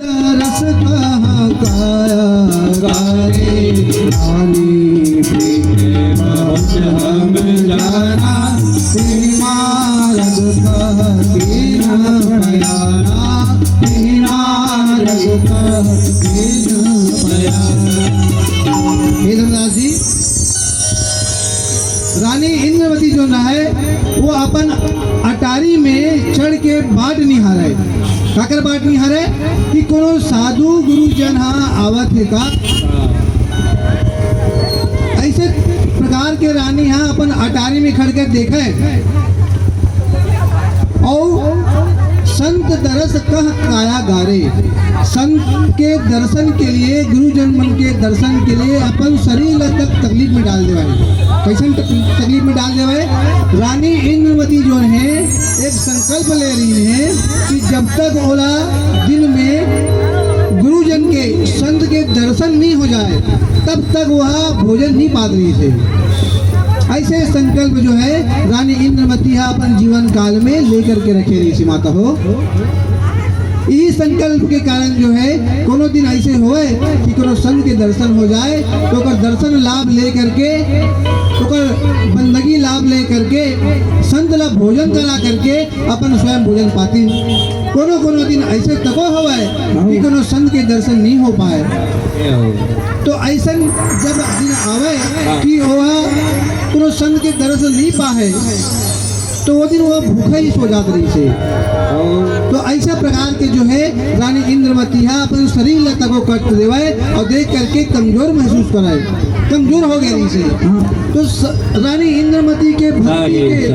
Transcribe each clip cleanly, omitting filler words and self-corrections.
रस कहाँ काया गारे रानी प्रीत बहुत हम जाना मारग कहती न पयाना मारग कहती न पयाना। हे धर्मदास जी, रानी इंद्रवती जो ना है वो अपन अटारी में चढ़ के बाट निहारे, काकर बाट निहारे कि कोनो साधु गुरुजन हाँ आवत है का। ऐसे प्रकार के रानी हाँ अपन अटारी में खड़ कर देखे और संत दरस कह काया गारे, संत के दर्शन के लिए गुरुजन मन के दर्शन के लिए अपन शरीर तक तकलीफ में डाल देवाए। कैसे तकलीफ में डाल देवाए? रानी इंद्रवती जो है एक संकल्प ले रही है कि जब तक ओला दिन में गुरुजन के संत के दर्शन नहीं हो जाए तब तक वह भोजन नहीं पा रही थे। ऐसे संकल्प जो है रानी इंद्रवती अपन जीवन काल में लेकर के रखे रही थी माता हो। इस संकल्प के कारण जो है कोनो दिन ऐसे होए कि कोनो संत के दर्शन हो जाए तो ओकर दर्शन लाभ ले करके ओकर बंदगी लाभ ले करके संत ला भोजन करा करके अपन स्वयं भोजन पाती। कोनो दिन ऐसे तको होए कि कोनो संत के दर्शन नहीं हो पाए तो ऐसा जब दिन आवे कि वह कोनो संत के दर्शन नहीं पाए तो वो दिन वह भूखा ही सो जात रही से। तो ऐसा प्रकार के जो है रानी इंद्रवती है अपन शरीर लता को कष्ट देवाए और देख करके कमजोर महसूस कराए, कमजोर हो गए रही से। तो रानी इंद्रवती के भक्ति के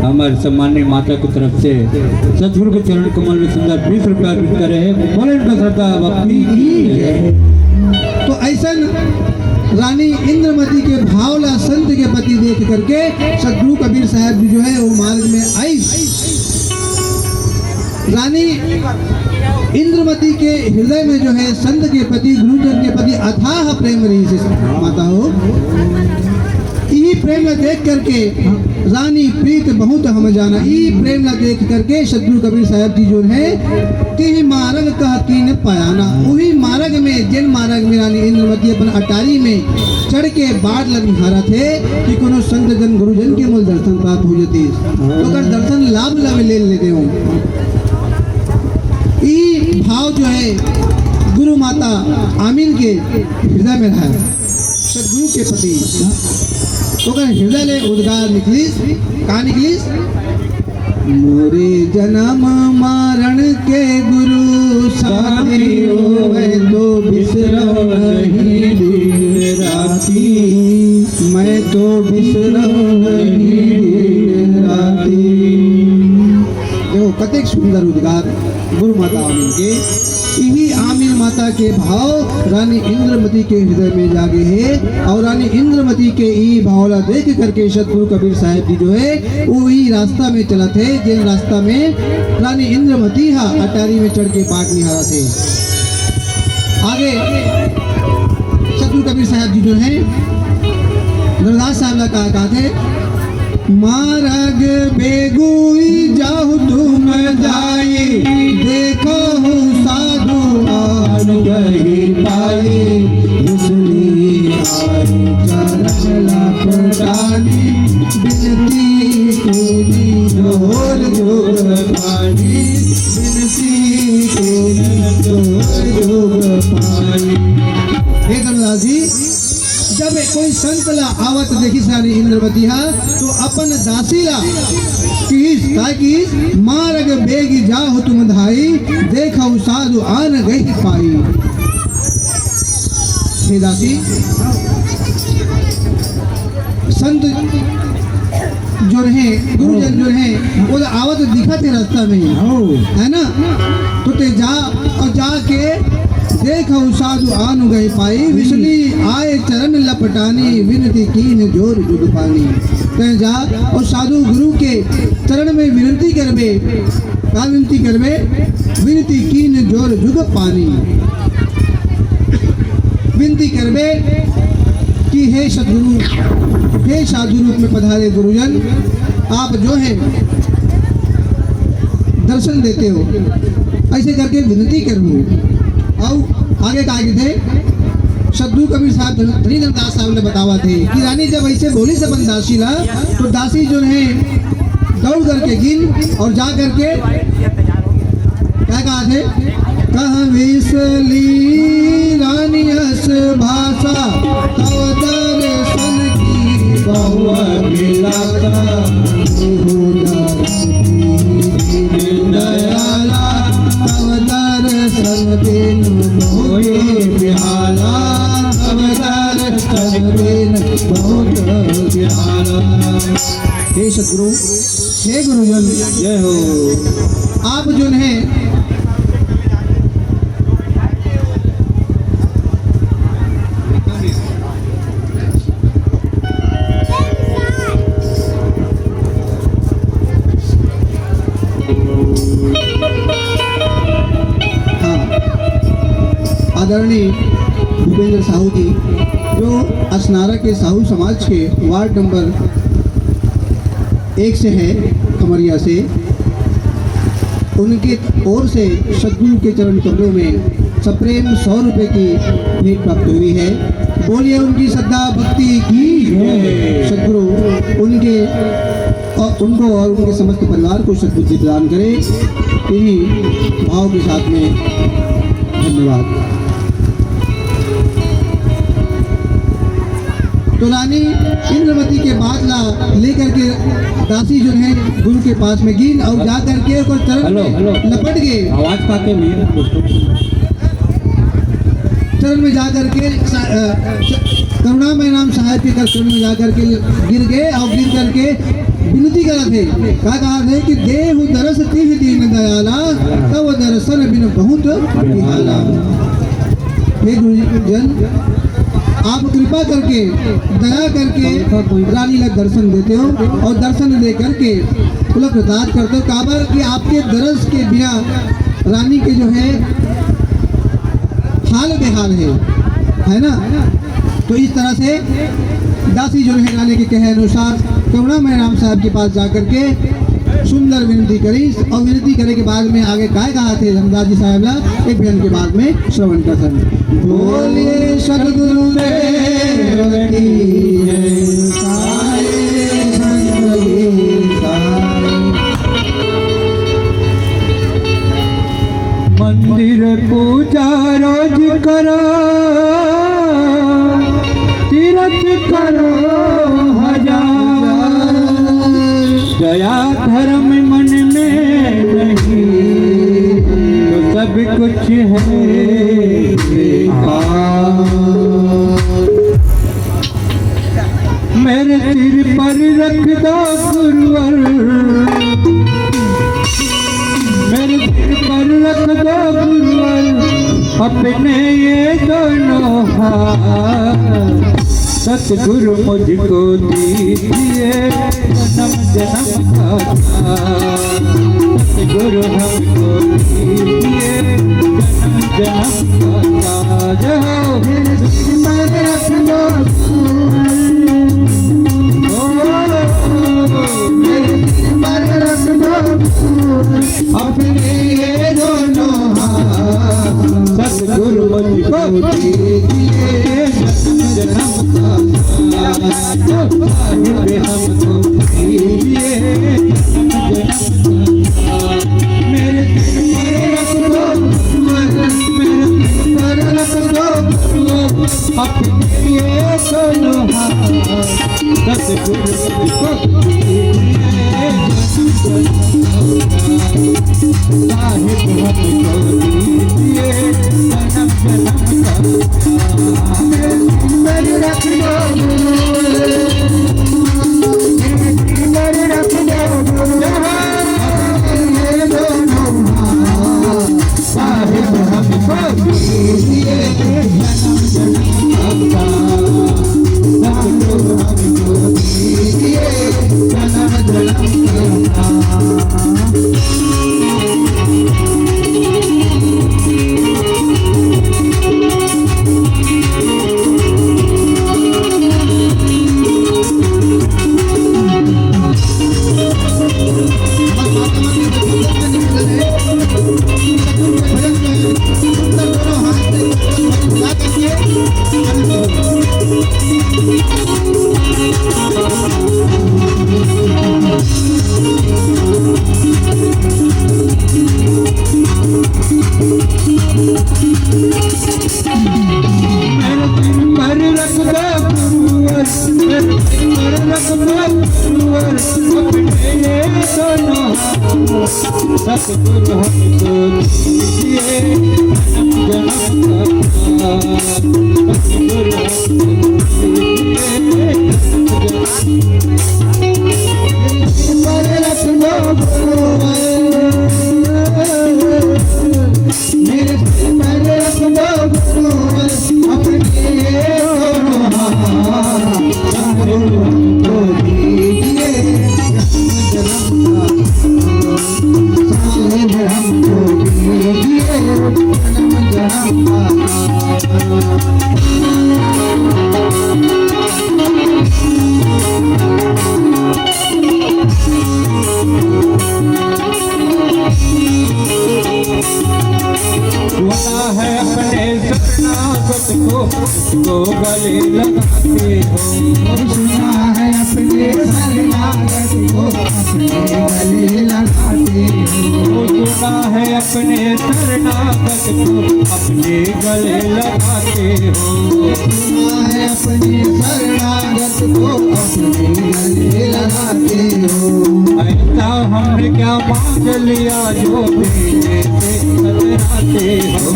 हमारे सम्मानित माता की तरफ से सतगुरु के चरण कमल में सुंदर 20 रुपया अर्पित करे हैं। बोले इनका श्रद्धा भक्ति है। तो ऐसा रानी इंद्रमती के भावला संत के पति देख करके सतगुरु कबीर साहब जी जो है वो मार्ग में आई। रानी इंद्रमती के हृदय में जो है संत के प्रति गुरुजन के प्रति अथाह प्रेम रही से माता हो। यही प्रेम ला देख करके रानी प्रीत बहुत हम जाना, यही प्रेम ला देख करके सतगुरु कबीर साहब जी जो है तिहि मार्ग कहती न पायाना, वही मार्ग में जिन मार्ग में रानी इंद्रवती अपन अटारी में चढ़ के बाट ला निहारा थे कि कोनो संत जन गुरुजन के मूल दर्शन प्राप्त हो जाती तो कर दर्शन लाभ ला ले लेते हो। ई भाव जो है गुरु माता आमिन के हृदय में रहा सतगुरु के प्रति तो हृदय ले उद्गार निकलिस कहा निकलिस मोरे जन्म मारण के गुरु साथियों मैं तो बिसरो नहीं दिन राती, मैं तो बिसरो नहीं दिन राती। देखो कतेक सुंदर उद्गार गुरु माता आमिन के। यही आमिन माता के भाव रानी इंद्रमती के हृदय में जागे हैं और रानी इंद्रमती के ई भावला देख करके सतगुरु कबीर साहब जी जो है वो ही रास्ता में चला थे जिन रास्ता में रानी इंद्रमती हा अटारी में चढ़ के बाट निहारा थे। आगे सतगुरु कबीर साहब जी जो है नरदास साहब का कहा थे मार्ग बेगुई जाहु तुम जाई देखो साधु आन गई पाई इसलिए आई चला पटानी बिनती तेरी जोर जोर पानी बिनती तेरी जोर जोर पानी। हे धर्मदास जी जब कोई संत ला आवत देखी रानी इंद्रवती हा तो अपन दासी ला किस मार्ग बेगी जाहु तुम धाई देखो साधु आन गई पाई। हे दासी संत जो रहे गुरुजन जो रहे वो आवत दिखा थे रास्ता में है ना तो ते जा और जाके देखो साधु आनु गए पाई विष्णु आए चरण लपटानी विनती कीन जोर जुग पानी। कहीं जा और साधु गुरु के चरण में विनती करबे का विनती करबे विनती कीन जोर जुग पानी। विनती करबे कि हे सद्गुरु हे साधु रूप में पधारे गुरुजन आप जो है दर्शन देते हो ऐसे करके विनती करूँ। और आगे कहा थे सदगुरु कबीर साहब धनी धनदास साहब ने बतावा थे कि रानी जब ऐसे बोली से अपन दासी ला तो दासी जो है दौड़ करके गिन और जा करके क्या कहा थे, कह विसली रानी हस भाषा तव दर्शन की बहुआ मिलाता दयाला तव दर्शन बिनु मोहे प्याला तव दर्शन बिनु बहुत प्याला। हे सद्गुरु, हे गुरुजन, जय हो। आप जो है आदरणीय भूपेंद्र साहू जी जो असनारा के साहू समाज के वार्ड नंबर 1 से है, खमरिया से, उनके ओर से सद्गुरु के चरण कमलों में सप्रेम 100 रुपये की भेंट प्राप्त हुई है। बोलिए उनकी श्रद्धा भक्ति की जय। सद्गुरु उनको और उनके समस्त परिवार को सद्बुद्धि प्रदान करे, इन्हीं भाव के साथ में धन्यवाद। तो रानी इंद्रवती के बादला लेकर के दासी जो है गुरु के पास में गिन और जा करके ऊपर चरण में लपट गए। आवाज पाके चरण में जा करके करुणामय नाम साहब के चरण में जा करके गिर गए और गिर करके विनती करा थे। कहा थे कि देहु दरस तिह दीन दयाला तब दर्शन बिन बहुत बिहाला। हे गुरुजन, आप कृपा करके दया करके रानी लग दर्शन देते हो और दर्शन दे करके पुलक प्रदान करते हो। काबर कि आपके दरस के बिना रानी के जो है हाल बेहाल है ना। तो इस तरह से दासी जो है रानी के कहे अनुसार करुणामय राम साहब के पास जाकर के सुंदर विनती करी और विनती करने के बाद में आगे काय कहा थे धनदास जी साहब ला एक भजन के बाद में श्रवण कर सकते। बोले सद्गुरु देव की जय, सारे संत की साई। मंदिर पूजा रोज करो, तीर्थ करो हजार, दया धर्म मन में नहीं तो सब कुछ है बेकार। मेरे सिर पर रख दो गुरुवर, मेरे सिर पर रख दो गुरुवर अपने ये दोनों हाथ। सतगुरु मुझको दीजिए जन्म जन्म का साथ, सतगुरु हमको दीजिए जन्म जन्म का साथ। अपने ये दोनों हाथ, सतगुरु मुझको दीजिए जन्म जन्म का साथ, हमको दीजिए जन्म जन्म का साथ। मेरे सिर पर रख दो मेरे सिर पर रख दो गुरुवर, मेरे सिर पर रख दो गुरुवर, अपने ये दोनों सतगुरु हमको दीजिए जन्म जन्म का प्यार, सतगुरु हमको दीजिए पर रख दो गुरुवर, मेरे सिर पर रख दो गुरुवर, अपने दोनों हाथ सतगुरु हमको दीजिए जन्म जन्म का हमको दीजिए जन्म जन्म का। सुना है अपने शरणागत को गले लगाते हो, सुना है अपने शरणागत को अपने गले लगाते हो, सुना है अपने शरणागत को अपने गले लगाते हो, सुना है अपने शरणागत को अपने गले लगाते हो। ऐसा हमने क्या मांग लिया जो भेजे से कतराते हो,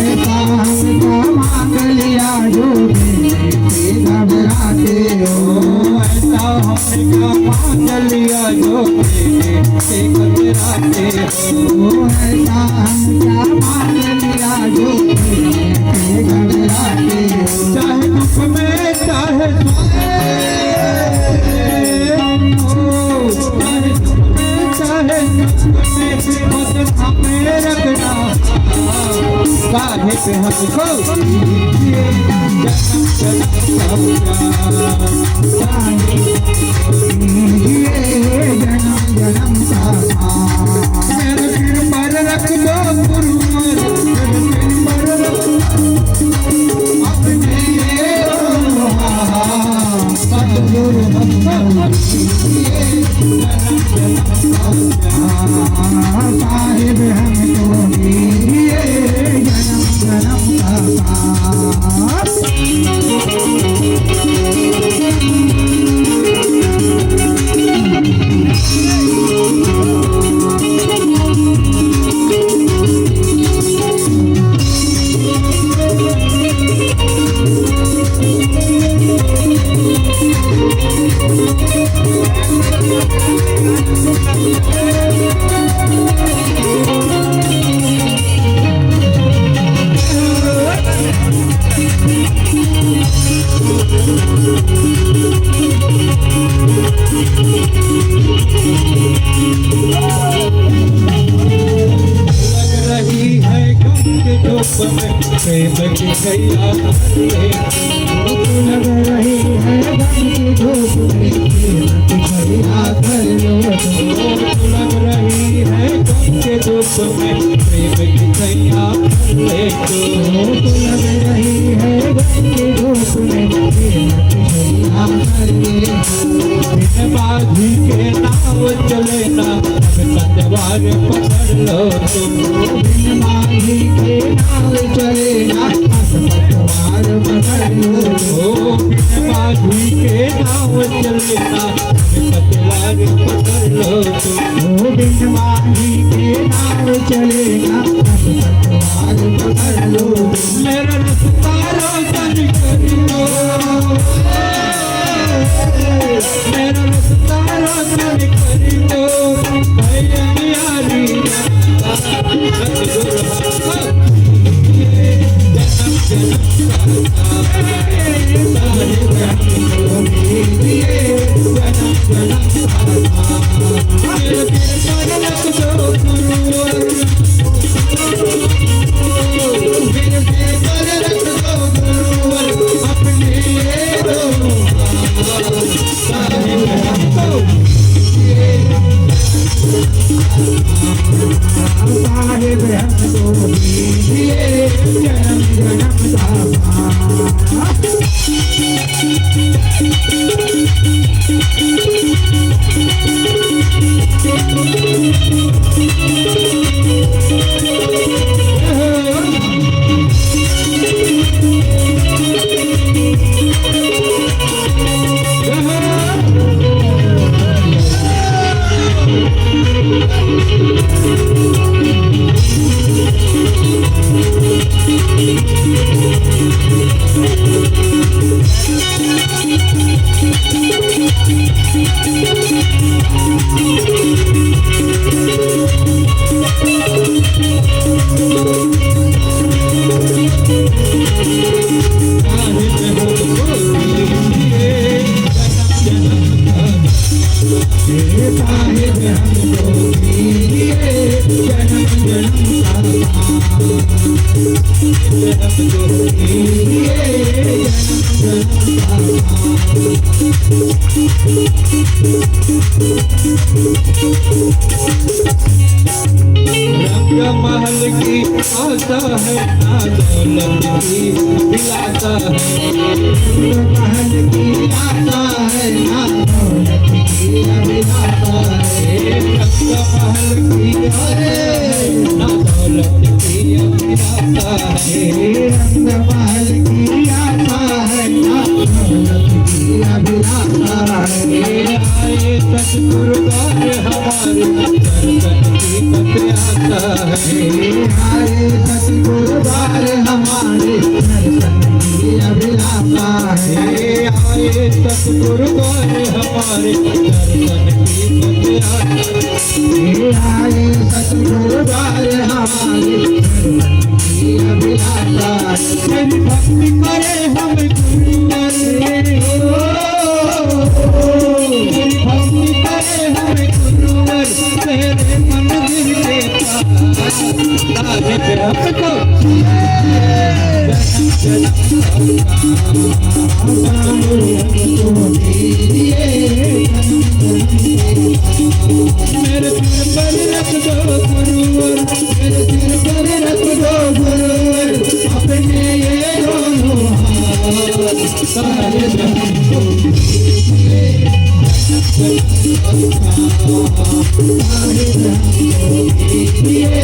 ऐसा हमको मांग लिया जो भेजे घबराते हो, ऐसा हमने क्या मांग लिया जो भेजे से कतराते हो, ऐसा हम क्या मांग लिया जो भेजे घबराते हो। चाहे दुख में चाहे सुख में, चाहे दुख में चाहे सुख में बस हमें रखना, काहे पे हमको दीजिए जन्म जन्म का प्यार, जन्म जन्म का मेरे सिर पर रख दो गुरुवर, मेरे सिर पर रख अपने सतगुरु हमको दीजिए साहिब हमको दीजिए जन्म जन्म का साथ। प्रेम की छैया लग रही है गम की धूप में प्रेम की छैया कर लो लग रही है गम के धूप में प्रेम की छैया लग रही है गम की धूप में प्रेम की छैया कर बिन बाधी के नाव चले ना कंजवार पकड़ लो तुम, बिन बाधी के नाव चले ना पतवार पकड़ लो बिन बाधी के नाव चले ना पतवार पकड़ लो तुम, बिन बाधी के नाव चले ना पतवार पकड़ लो मेरा रास्ता रोशन करी लो, मेरा रास्ता रोशन करी लो भैया यारी सतगुरु हमको दीजिए जन्म साहिब हमको दीजिए जन्म जन्म का हमको दीजिए जन्म रंग महल की आशा है ना दौलत की दिलासा है महल की आशा है ना दौलत की अभिलाषा है रंग महल की आशा है ना दौलत की अभिलाषा है रंग महल की आशा है ना दौलत की अभिलाषा है आए सतगुरुद्वार हमारे दर्शन की पत आता है आए सतगुरुद्वार हमारे दर्शन की अभिलाषा है आए सतगुरुद्वार हमारे दर्शन की पत आता है आए सतगुरुद्वार हमारे दर्शन की अभिलाषा है तेरी भक्ति करे हम गुरुवर तेरी भक्ति करे हम गुरुवर तेरे मंदिर के पास साहिब हमको मेरे सिर पर रख दो गुरुवर मेरे सिर पर रख दो गुरुवर अपने ये दोनों हाथ साहिब हमको दीजिए साहिब हमको दीजिए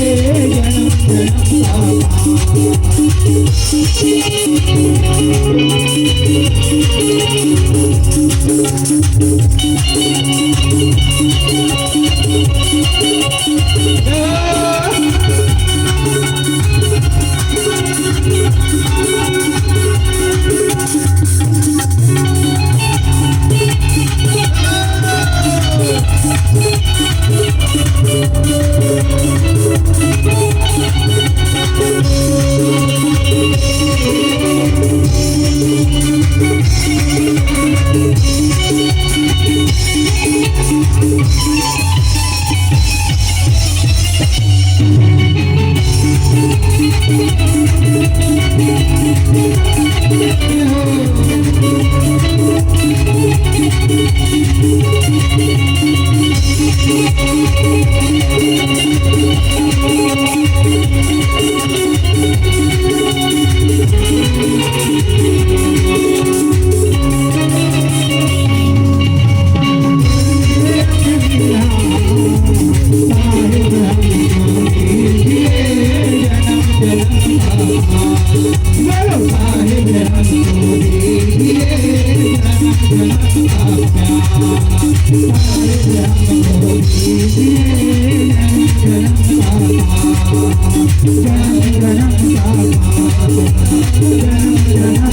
जन्म जन्म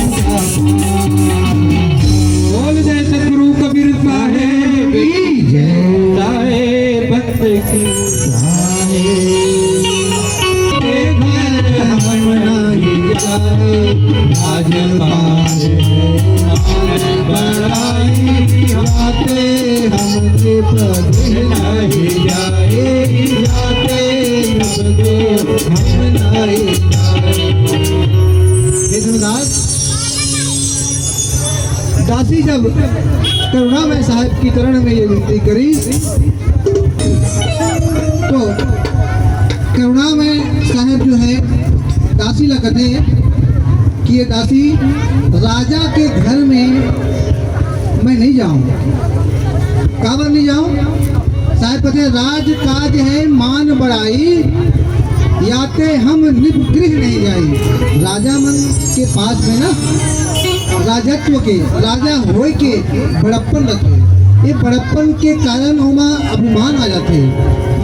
बोल जय सतगुरु कबीर साहेब की जय साहेब बंदे की घर हम नहीं जाए आज बड़ाई जाते हमसे पद नहीं जाए जाते हमसे हम नहीं जाए हे धनदास दासी जब करुणामय साहब की चरण में ये विनती करी तो करुणामय साहब जो है दासी लगते कि ये दासी राजा के घर में मैं नहीं जाऊं। काबर नहीं जाऊं? साहब कहते हैं राज काज है मान बड़ाई याते हम निगृह नहीं जाई। राजा मन के पास में ना राजत्व के राजा होए के बड़प्पन रखे, ये बड़प्पन के कारण ओमा अभिमान आ जाते,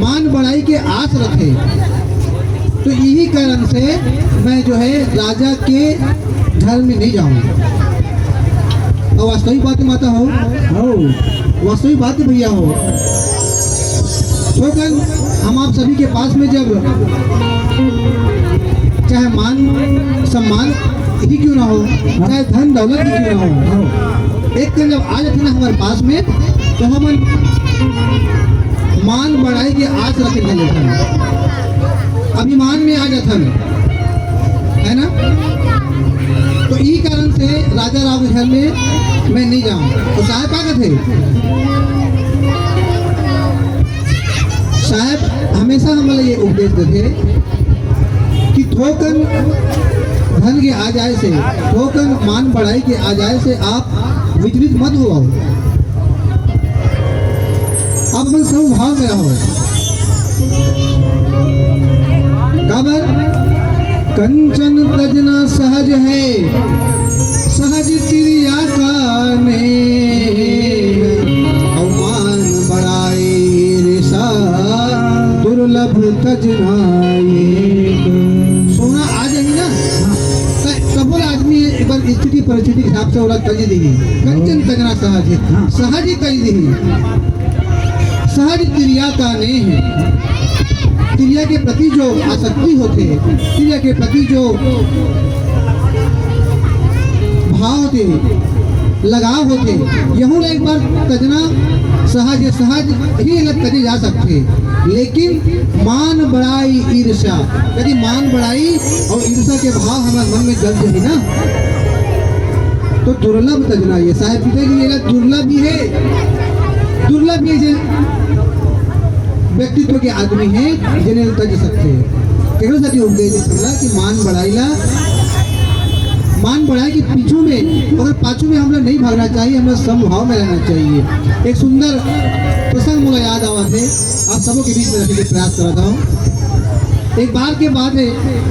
मान बड़ाई के आस रखे। तो यही कारण से मैं जो है राजा के घर में नहीं जाऊंगा। और वास्तविक बात माता हो वास्तविक बात भैया हो। तो कल हम आप सभी के पास में जब चाहे मान सम्मान ही क्यों ना हो, चाहे धन दौलत ही क्यों ना हो, एक दिन जब आ जाते ना हमारे पास में तो हम मान बढ़ाई के आस रखे थे अभिमान में आ जाता है ना। तो ई कारण से राजा राव के घर में मैं नहीं जाऊं। तो साहब क्या कहते, साहब हमेशा हमें ये उपदेश देते कि थोकन धन के आ जाए से, थोकन मान बढ़ाई के आ जाए से आप विचलित मत हो, आप अपन समभाव में रहो। काबर कंचन तजना सहज है, सहज क्रिया का मान बढ़ाए ऋषा दुर्लभ तजनाए। सोना आ जाएगी ना कबूल आदमी एक बार स्थिति परिस्थिति के हिसाब से वो तज देगी। कंचन तजना सहज, सहज ही तज देगी। सहज क्रिया का नेह, क्रिया के प्रति जो आसक्ति होते, क्रिया के प्रति जो भाव होते, लगाव होते, यहूँ एक बार तजना सहज ही अलग तजे जा सकते। लेकिन मान बढ़ाई ईर्ष्या, यदि मान बढ़ाई और ईर्ष्या के भाव हमारे मन में जल जाए ना तो दुर्लभ तजना। ये साहब पिता की ये दुर्लभ भी है, दुर्लभ ये व्यक्तित्व के आदमी हैं जिन्हें तज सकते हैं। केवल सती उपदेश कि मान बढ़ाई के पीछू में, अगर पाछू में हम लोग नहीं भागना चाहिए, हमें समभाव में रहना चाहिए। एक सुंदर प्रसंग मुझे याद आवा थे, आप सबों के बीच में रखने के प्रयास कर रहा हूँ। एक बार के बाद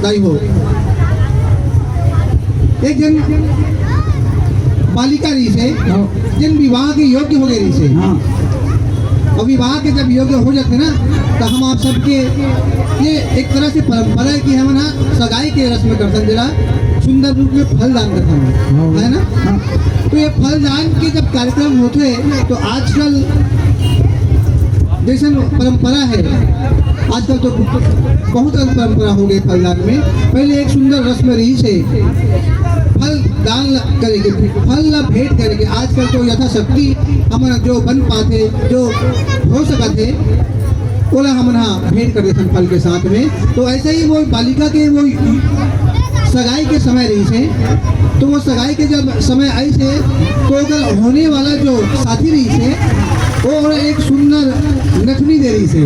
दाई हो एक जन बालिका रही से जिन विवाह के योग्य हो गए रही से। और विवाह के जब योग्य हो जाते ना तो हम आप सबके ये एक तरह से परंपरा है कि हम ना सगाई के रस्म करते जरा सुंदर रूप में फलदान करते हैं, है ना। तो ये फलदान के जब कार्यक्रम होते हैं तो आजकल जैसे परंपरा है, आजकल तो बहुत अलग परंपरा हो गई फलदान में। पहले एक सुंदर रस्म रही से फल दान करेंगे, फल ला भेंट करेंगे। आजकल तो यथाशक्ति हमारा जो बन पाते, जो हो सकते ओला हम भेंट कर देते फल के साथ में। तो ऐसे ही वो बालिका के वो सगाई के समय रही से, तो वो सगाई के जब समय आई से तो अगर होने वाला जो साथी रही से वो एक सुंदर नथनी दे रही से।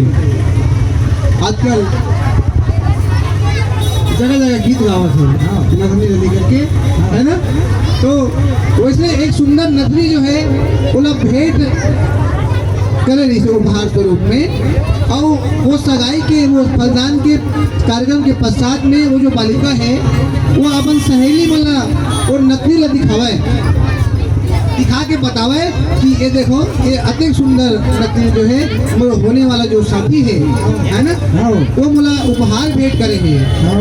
आजकल जगह जगह गीत गावत है नथनी नदी करके, है ना। तो वैसे एक सुंदर नथनी जो है वो भेंट करे रही से उपहार स्वरूप में। और वो सगाई के वो फलदान के कार्यक्रम के पश्चात में वो जो बालिका है वो अपन सहेली वाला और नथनी ला दिखा के बतावे कि ये देखो ये अति सुंदर नथनी जो है वो होने वाला जो साथी है ना, वो मुला उपहार भेंट करेंगे।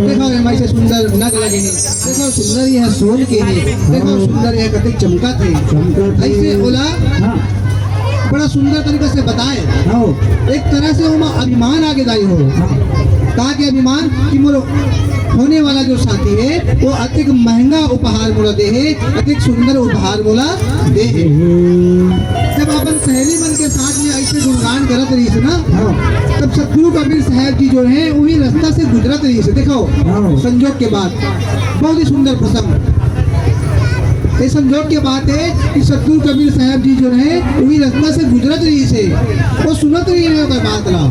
देखो हमारे से सुंदर नग लगे हैं, देखो सुंदर यह सोन के हैं, देखो सुंदर यह कति चमका थे। ऐसे बोला बड़ा सुंदर तरीके से बताए। एक तरह से वो अभिमान आगे दाई हो, कहा कि अभिमान कि मोरो होने वाला जो साथी है वो अधिक महंगा उपहार मोला दे है, अधिक सुंदर उपहार मोला दे है। जब अपन सहेली मन के साथ में ऐसे गुणगान करत रही से ना, तब सतगुरु कबीर साहब जी जो है वही रास्ता से गुजरत रही से। देखो संजोग के बाद बहुत ही सुंदर प्रसंग, ये संजोग की बात है कि सतगुरु कबीर साहब जी जो है वही रास्ता से गुजरत रही से, वो सुनत रही है कोई बात ला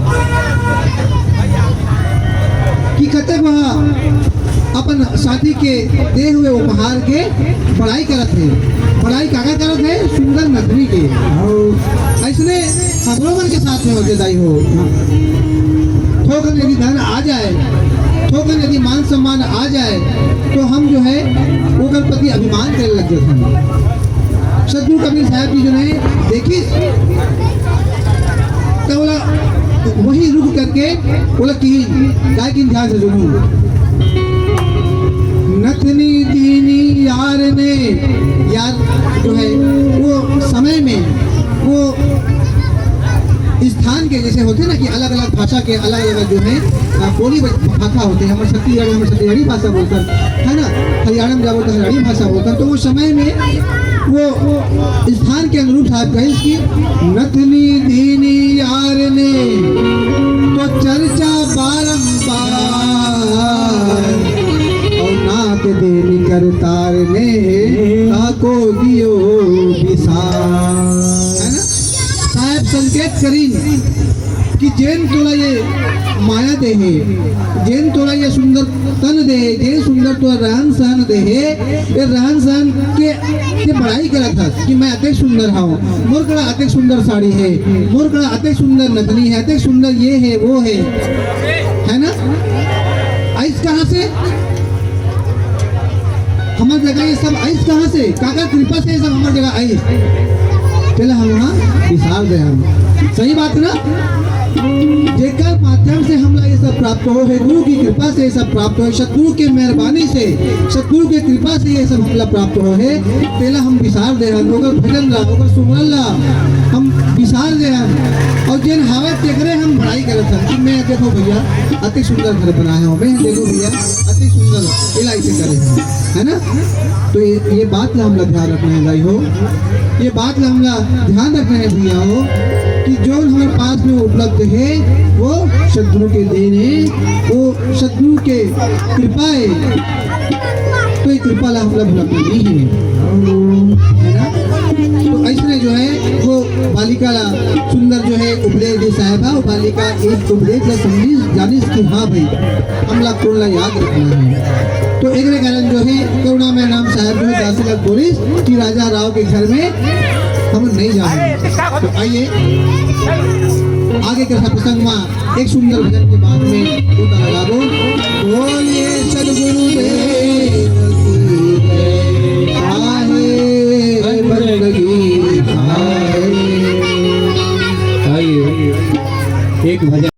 कि कतक वह अपन साथी के दे हुए उपहार के पढ़ाई करत है। पढ़ाई काका करत है सुंदर नथनी के। ऐसने हमरो मन के साथ में होते दाई हो। थोकन यदि धन आ जाए, थोकन यदि मान सम्मान आ जाए तो हम जो है वो गणपति अभिमान करने लग जाते हैं। सतगुरु कबीर साहब जी जो है देखी तो बोला वही रुक करके बोला कि ध्यान से सुनूं। नथनी दीनी यार ने, यार जो है वो समय में वो स्थान के जैसे होते ना कि अलग अलग भाषा के अलग अलग जो है बोली भाषा होते हैं। हमारे छत्तीसगढ़ में छत्तीसगढ़ी भाषा बोलकर, है ना, हरियाणा में क्या बोलते हैं हरियाणी भाषा बोलकर। तो वो समय में वो स्थान के अनुरूप साहब कहे इसकी नथनी दीनी यार ने तो चर्चा बारंबार और नाथ देनी करतार ने ताको दियो विसार, है ना साहब संकेत करीन कि जेन तोला ये माया दे है, जेन तोला ये सुंदर तन दे, जेन सुंदर तोला रहन सहन दे है, ये रहन सहन के बड़ाई करा था कि मैं अतिक सुंदर हूँ, मोर कड़ा अतिक सुंदर साड़ी है, मोर कड़ा अतिक सुंदर नथनी है, अतिक सुंदर ये है वो है ना। आइस कहाँ से हमारी जगह ये सब आइस कहाँ से, काका कृपा से ये सब हमारी जगह आइस, चले हम वहाँ विसार दे हम, सही बात ना। जेकर माध्यम से हमला ये सब प्राप्त हो है, गुरु की कृपा से ये सब प्राप्त हो, सतगुरु के मेहरबानी से, सतगुरु के कृपा से ये सब हमला प्राप्त हो है। पहला हम विसार दे हम होकर भजन ला होकर सुमरन ला हम विसार दे हम, और जिन हावे तेकरे हम बड़ाई करे था कि मैं देखो भैया अति सुंदर घर बनाया हूँ, मैं देखो भैया अति सुंदर इलाई से करे है ना। तो ये बात ला हमला ध्यान रखना है भाई हो, ये बात ला हमला ध्यान रखना है भैया हो कि जो हमारे पास में उपलब्ध है वो सद्गुरु के देन है, वो सद्गुरु के कृपा है, तो ये कृपा ला हमला भुला नहीं है ना। तो ऐसे जो है वो बालिका ला सुंदर जो है उपदेश दे साहेबा, वो बालिका एक उपदेश ला समझी जानी कि हाँ भाई हमला कौन ला याद रखना है। तो एक कारण जो है करुणा में नाम साहब जो है दासी बोलिस कि राजा राव के घर में हम नहीं जाएंगे। तो आइए आगे के प्रसंग में एक सुंदर भजन के बाद में उतारा लागो बोलिए सद्गुरु देव की जय, आहे बंदगी आए। आइए एक भजन